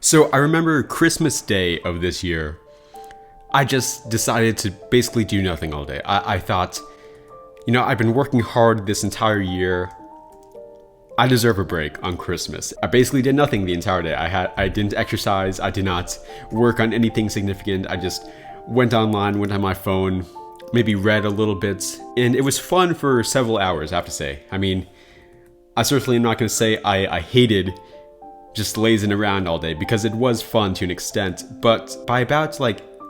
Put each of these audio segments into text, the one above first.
So I remember Christmas Day of this year, I just decided to basically do nothing all day. I thought, I've been working hard this entire year. I deserve a break on Christmas. I basically did nothing the entire day. I didn't exercise. I did not work on anything significant. I just went online, went on my phone, maybe read a little bit. And it was fun for several hours, I have to say. I mean, I certainly am not going to say I hated just lazing around all day, because it was fun to an extent. But by about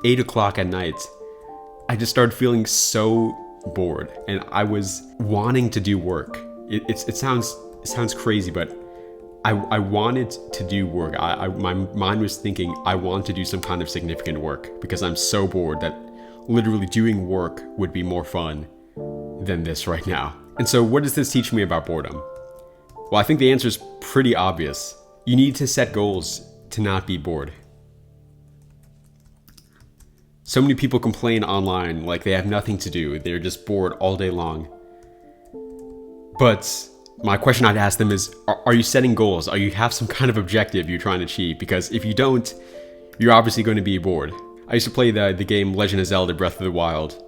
8 o'clock at night, I just started feeling so bored, and I was wanting to do work. It sounds crazy, but I wanted to do work. My mind was thinking I want to do some kind of significant work, because I'm so bored that literally doing work would be more fun than this right now. And so what does this teach me about boredom? Well, I think the answer is pretty obvious. You need to set goals to not be bored. So many people complain online like they have nothing to do. They're just bored all day long. But my question I'd ask them is, are you setting goals? Are you have some kind of objective you're trying to achieve? Because if you don't, you're obviously going to be bored. I used to play the game Legend of Zelda Breath of the Wild.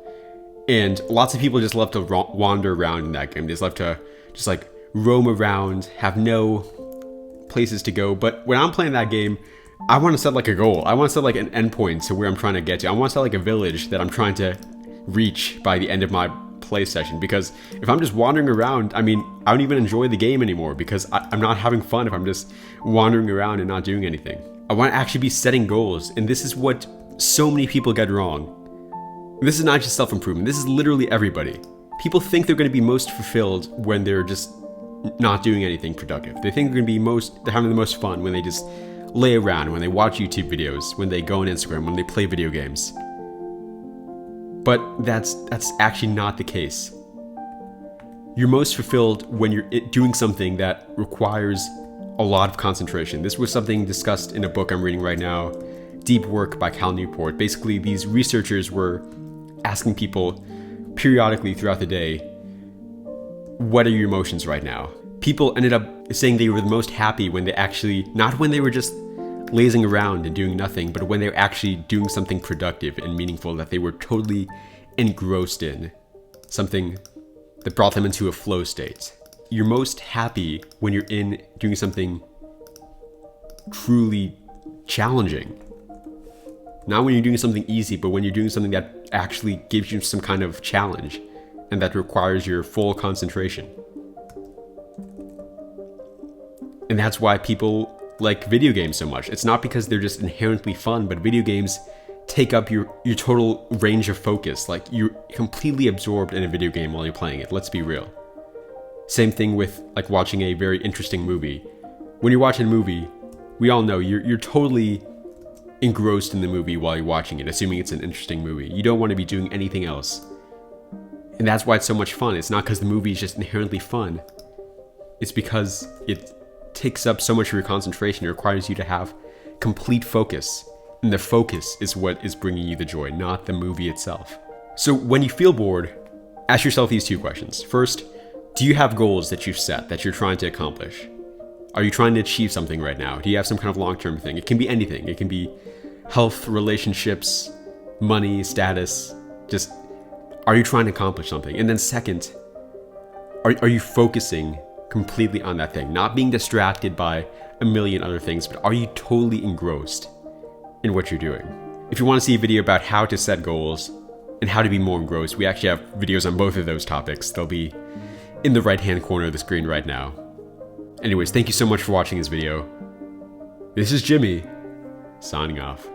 And lots of people just love to wander around in that game. They just love to roam around, have no places to go. But when I'm playing that game, I want to set a goal. I want to set an endpoint to where I'm trying to get to. I want to set a village that I'm trying to reach by the end of my play session. Because if I'm just wandering around, I don't even enjoy the game anymore, because I'm not having fun if I'm just wandering around and not doing anything. I want to actually be setting goals, and this is what so many people get wrong. This is not just self-improvement. This is literally everybody. People think they're going to be most fulfilled when they're just not doing anything productive. They think they're having the most fun when they just lay around, when they watch YouTube videos, when they go on Instagram, when they play video games. But that's actually not the case. You're most fulfilled when you're doing something that requires a lot of concentration. This was something discussed in a book I'm reading right now, Deep Work by Cal Newport. Basically, these researchers were asking people periodically throughout the day, what are your emotions right now? People ended up saying they were the most happy when they actually, not when they were just lazing around and doing nothing, but when they were actually doing something productive and meaningful that they were totally engrossed in, something that brought them into a flow state. You're most happy when you're doing something truly challenging. Not when you're doing something easy, but when you're doing something that actually gives you some kind of challenge and that requires your full concentration. And that's why people like video games so much. It's not because they're just inherently fun, but video games take up your total range of focus. You're completely absorbed in a video game while you're playing it. Let's be real. Same thing with watching a very interesting movie. When you're watching a movie, we all know you're totally engrossed in the movie while you're watching it, assuming it's an interesting movie. You don't want to be doing anything else. And that's why it's so much fun. It's not because the movie is just inherently fun. It's because it takes up so much of your concentration. It requires you to have complete focus. And the focus is what is bringing you the joy, not the movie itself. So when you feel bored, ask yourself these two questions. First, do you have goals that you've set that you're trying to accomplish? Are you trying to achieve something right now? Do you have some kind of long-term thing? It can be anything. It can be health, relationships, money, status. Just, are you trying to accomplish something? And then second, are you focusing completely on that thing? Not being distracted by a million other things, but are you totally engrossed in what you're doing? If you want to see a video about how to set goals and how to be more engrossed, we actually have videos on both of those topics. They'll be in the right-hand corner of the screen right now. Anyways, thank you so much for watching this video. This is Jimmy, signing off.